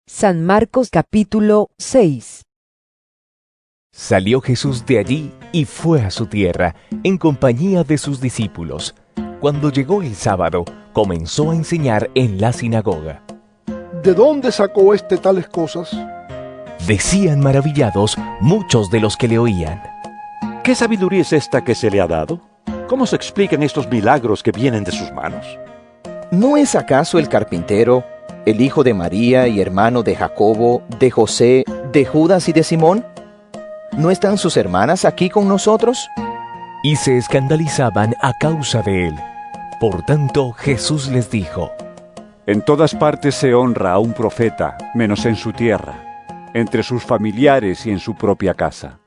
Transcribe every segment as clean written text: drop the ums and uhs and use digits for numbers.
San Marcos capítulo 6. Salió Jesús de allí y fue a su tierra, en compañía de sus discípulos. Cuando llegó el sábado, comenzó a enseñar en la sinagoga. ¿De dónde sacó tales cosas? Decían maravillados muchos de los que le oían. ¿Qué sabiduría es esta que se le ha dado? ¿Cómo se explican estos milagros que vienen de sus manos? ¿No es acaso el carpintero, el hijo de María y hermano de Jacobo, de José, de Judas y de Simón? ¿No están sus hermanas aquí con nosotros? Y se escandalizaban a causa de él. Por tanto, Jesús les dijo: En todas partes se honra a un profeta, menos en su tierra, entre sus familiares y en su propia casa.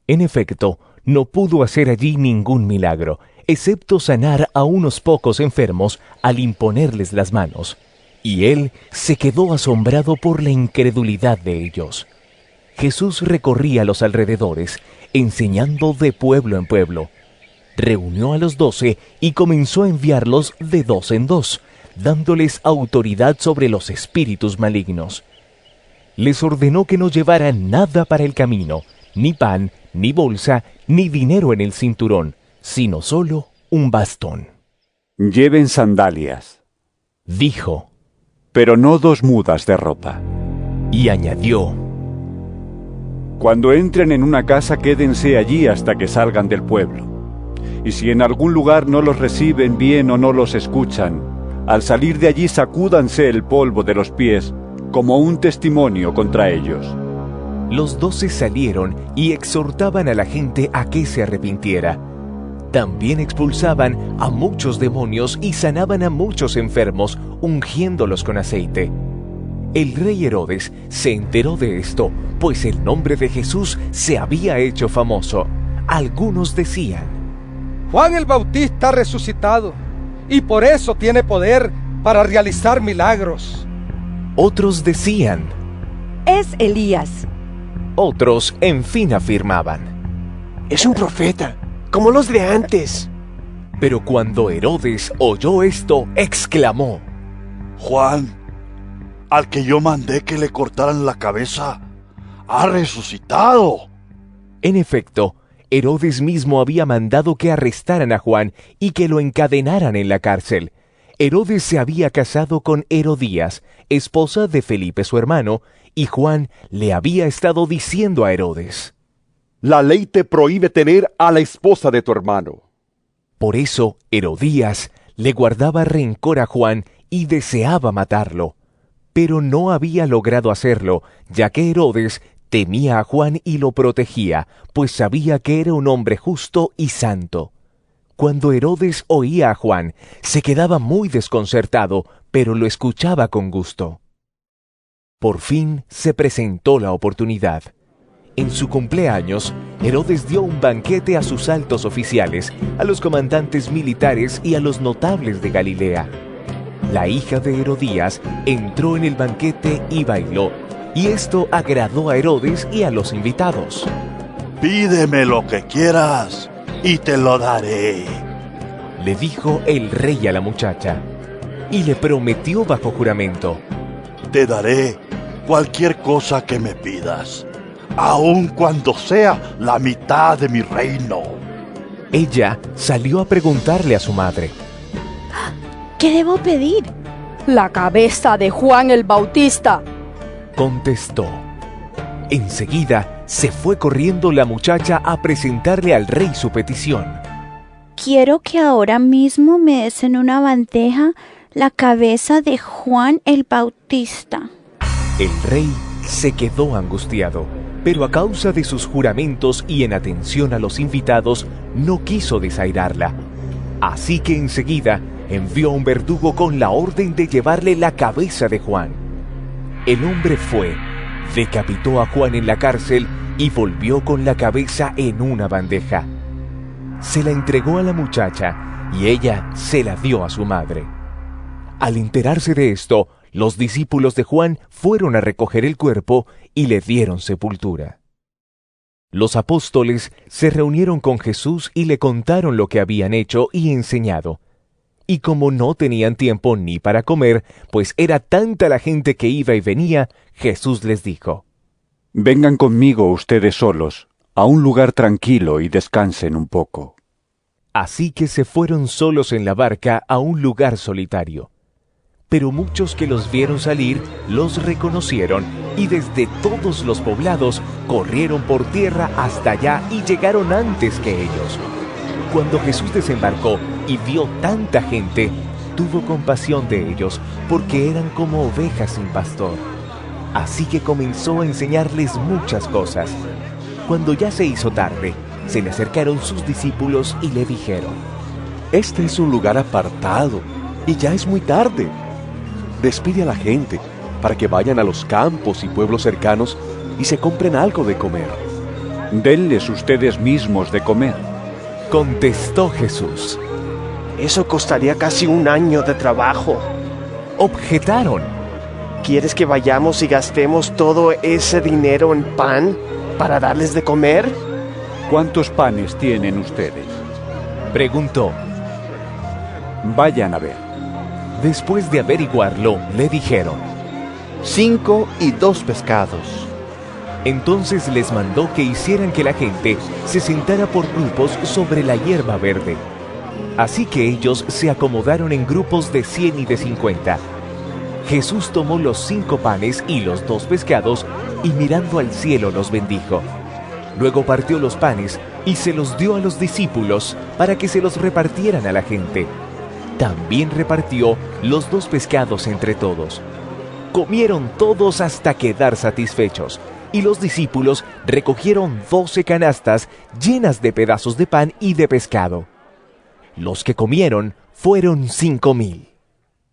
En efecto, no pudo hacer allí ningún milagro, excepto sanar a unos pocos enfermos al imponerles las manos. Y él se quedó asombrado por la incredulidad de ellos. Jesús recorría los alrededores, enseñando de pueblo en pueblo. Reunió a los 12 y comenzó a enviarlos de 2 en 2, dándoles autoridad sobre los espíritus malignos. Les ordenó que no llevaran nada para el camino, ni pan, ni bolsa, ni dinero en el cinturón, sino solo un bastón. Lleven sandalias, Dijo, pero no 2 mudas de ropa. y añadió: Cuando entren en una casa, quédense allí hasta que salgan del pueblo. Y si en algún lugar no los reciben bien o no los escuchan, al salir de allí sacúdanse el polvo de los pies como un testimonio contra ellos. Los 12 salieron y exhortaban a la gente a que se arrepintiera. También expulsaban a muchos demonios y sanaban a muchos enfermos, ungiéndolos con aceite. El rey Herodes se enteró de esto, pues el nombre de Jesús se había hecho famoso. Algunos decían: Juan el Bautista ha resucitado, y por eso tiene poder para realizar milagros. Otros decían: Es Elías. Otros, en fin, afirmaban. Es un profeta, como los de antes. Pero cuando Herodes oyó esto, exclamó: Juan, al que yo mandé que le cortaran la cabeza, ha resucitado. En efecto, Herodes mismo había mandado que arrestaran a Juan y que lo encadenaran en la cárcel. Herodes se había casado con Herodías, esposa de Felipe su hermano, y Juan le había estado diciendo a Herodes: La ley te prohíbe tener a la esposa de tu hermano. Por eso Herodías le guardaba rencor a Juan y deseaba matarlo. Pero no había logrado hacerlo, ya que Herodes temía a Juan y lo protegía, pues sabía que era un hombre justo y santo. Cuando Herodes oía a Juan, se quedaba muy desconcertado, pero lo escuchaba con gusto. Por fin se presentó la oportunidad. En su cumpleaños, Herodes dio un banquete a sus altos oficiales, a los comandantes militares y a los notables de Galilea. La hija de Herodías entró en el banquete y bailó, y esto agradó a Herodes y a los invitados. Pídeme lo que quieras y te lo daré, Le dijo el rey a la muchacha, y le prometió bajo juramento: te daré cualquier cosa que me pidas, aun cuando sea la mitad de mi reino. Ella salió a preguntarle a su madre. ¿Qué debo pedir? La cabeza de Juan el Bautista. Contestó. Enseguida se fue corriendo la muchacha a presentarle al rey su petición. Quiero que ahora mismo me des en una bandeja la cabeza de Juan el Bautista. El rey se quedó angustiado, pero a causa de sus juramentos y en atención a los invitados, no quiso desairarla. Así que enseguida envió a un verdugo con la orden de llevarle la cabeza de Juan. El hombre fue, decapitó a Juan en la cárcel y volvió con la cabeza en una bandeja. Se la entregó a la muchacha y ella se la dio a su madre. Al enterarse de esto, los discípulos de Juan fueron a recoger el cuerpo y le dieron sepultura. Los apóstoles se reunieron con Jesús y le contaron lo que habían hecho y enseñado. y como no tenían tiempo ni para comer, pues era tanta la gente que iba y venía, Jesús les dijo: Vengan conmigo ustedes solos, a un lugar tranquilo y descansen un poco. Así que se fueron solos en la barca a un lugar solitario. Pero muchos que los vieron salir los reconocieron y desde todos los poblados corrieron por tierra hasta allá y llegaron antes que ellos. Cuando Jesús desembarcó y vio tanta gente, tuvo compasión de ellos, porque eran como ovejas sin pastor. Así que comenzó a enseñarles muchas cosas. Cuando ya se hizo tarde, se le acercaron sus discípulos y le dijeron: Este es un lugar apartado y ya es muy tarde. Despide a la gente para que vayan a los campos y pueblos cercanos y se compren algo de comer. Denles ustedes mismos de comer. Contestó Jesús. Eso costaría casi un año de trabajo. Objetaron. ¿Quieres que vayamos y gastemos todo ese dinero en pan para darles de comer? ¿Cuántos panes tienen ustedes? Preguntó. Vayan a ver. Después de averiguarlo, le dijeron: 5 y 2 pescados. Entonces les mandó que hicieran que la gente se sentara por grupos sobre la hierba verde. Así que ellos se acomodaron en grupos de 100 y de 50. Jesús tomó los 5 panes y los 2 pescados y mirando al cielo los bendijo. Luego partió los panes y se los dio a los discípulos para que se los repartieran a la gente. También repartió los 2 pescados entre todos. Comieron todos hasta quedar satisfechos, y los discípulos recogieron 12 canastas llenas de pedazos de pan y de pescado. Los que comieron fueron 5,000.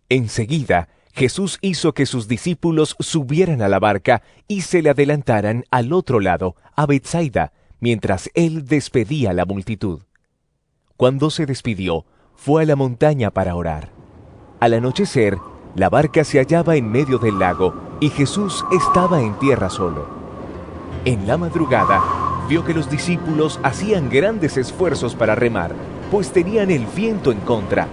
Enseguida, Jesús hizo que sus discípulos subieran a la barca y se le adelantaran al otro lado, a Betsaida, mientras él despedía a la multitud. Cuando se despidió, fue a la montaña para orar. Al anochecer, la barca se hallaba en medio del lago y Jesús estaba en tierra solo. En la madrugada, vio que los discípulos hacían grandes esfuerzos para remar, pues tenían el viento en contra.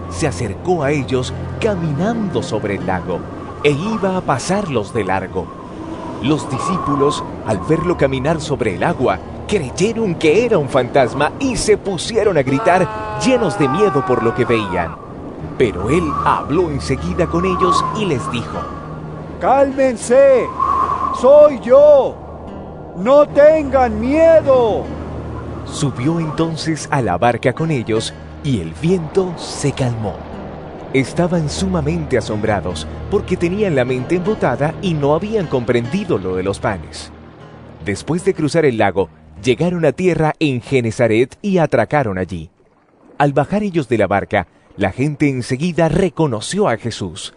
Se acercó a ellos caminando sobre el lago e iba a pasarlos de largo. Los discípulos, al verlo caminar sobre el agua, creyeron que era un fantasma y se pusieron a gritar, llenos de miedo por lo que veían. Pero él habló enseguida con ellos y les dijo: ¡Cálmense! ¡Soy yo! ¡No tengan miedo! Subió entonces a la barca con ellos y el viento se calmó. Estaban sumamente asombrados porque tenían la mente embotada y no habían comprendido lo de los panes. Después de cruzar el lago, llegaron a tierra en Genesaret y atracaron allí. Al bajar ellos de la barca, la gente enseguida reconoció a Jesús.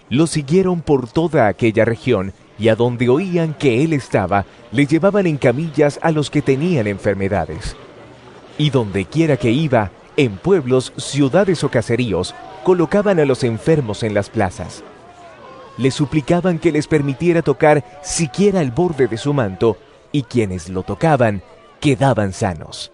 Lo siguieron por toda aquella región y a donde oían que él estaba, le llevaban en camillas a los que tenían enfermedades. Y donde quiera que iba, en pueblos, ciudades o caseríos, colocaban a los enfermos en las plazas. Le suplicaban que les permitiera tocar siquiera el borde de su manto, y quienes lo tocaban quedaban sanos.